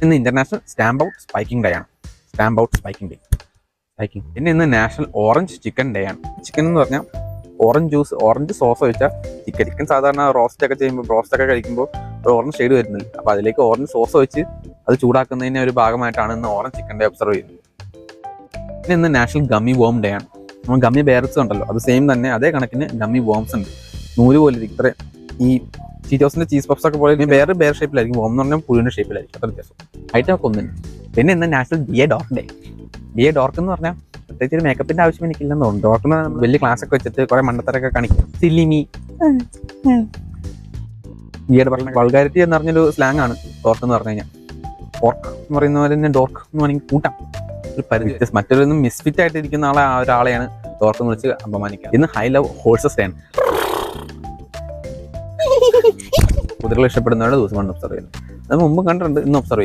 ഇന്ന് international stamp out spiking day ആണ്. Stamp out spiking day പിന്നെ ഇന്ന് നാഷണൽ ഓറഞ്ച് ചിക്കൻ ഡേ ആണ്. ചിക്കൻ എന്ന് പറഞ്ഞാൽ ഓറഞ്ച് സോസ് വെച്ചാൽ ചിക്കൻ സാധാരണ റോസ്റ്റ് ഒക്കെ കഴിക്കുമ്പോൾ ഓറഞ്ച് ഷെയ്ഡ് വരുന്നില്ല. അപ്പോൾ അതിലേക്ക് ഓറഞ്ച് സോസ് വെച്ച് അത് ചൂടാക്കുന്നതിൻ്റെ ഒരു ഭാഗമായിട്ടാണ് ഇന്ന് ഓറഞ്ച് ചിക്കൻ ഡേ ഒബ്സർവ് ചെയ്യുന്നത്. പിന്നെ ഇന്ന് നാഷണൽ ഗമ്മി വോം ഡേ ആണ്. നമ്മൾ ഗമ്മി ബെയർസ് ഉണ്ടല്ലോ, അത് സെയിം തന്നെ അതേ കണക്കിന് ഗമ്മി വോംസ് ഉണ്ട്. നൂല് പോലെ ഇത്ര ഈ ചീറ്റോസിന്റെ ചീസ് പഫ്സ് ഒക്കെ പോലെ ബെയർ ഷേപ്പിലായിരിക്കും. വോം എന്ന് പറഞ്ഞാൽ പുഴുവിന്റെ ഷേപ്പിലായിരിക്കും. അത്ര വ്യത്യാസം ഐറ്റം ഒക്കെ ഒന്നും. പിന്നെ ഇന്ന് നാഷണൽ ബിയർ ഡോർക്ക് ഡേ. ബിയർ ഡോർക്ക് എന്ന് പറഞ്ഞാൽ പ്രത്യേകിച്ച് ഒരു മേക്കപ്പിന്റെ ആവശ്യം എനിക്കില്ലെന്ന് തോന്നുന്നു. ഡോക്ടറിന് വലിയ ക്ലാസ് ഒക്കെ വെച്ചിട്ട് കുറെ മണ്ടത്തരൊക്കെ കാണിക്കും. സിലിമി ബിയർ പറഞ്ഞ വൾഗാരിറ്റി എന്ന് പറഞ്ഞൊരു സ്ലാങ് ആണ് ഡോർക്ക് എന്ന് പറഞ്ഞു കഴിഞ്ഞാൽ. ഓർക്ക് എന്ന് പറയുന്ന പോലെ തന്നെ ഡോർക്ക് എന്ന് വേണമെങ്കിൽ കൂട്ടാം. ഒരു പരിധി മറ്റൊരു മിസ്ഫിറ്റ് ആയിട്ട് ഇരിക്കുന്ന ഒരാളെയാണ് ഡോർക്ക് എന്ന് വിളിച്ച് അപമാനിക്കുക. ഇന്ന് ഹൈ ലവ് ഹോഴ്സസ് ഡേ ആണ്. കുതിരകൾ ഇഷ്ടപ്പെടുന്നവരുടെ ദിവസമാണ് ഒബ്സർവ് ചെയ്യുന്നത്. അത് മുമ്പ് കണ്ടിട്ടുണ്ട്, ഇന്ന് ഒബ്സർവ് ചെയ്യുന്നത്.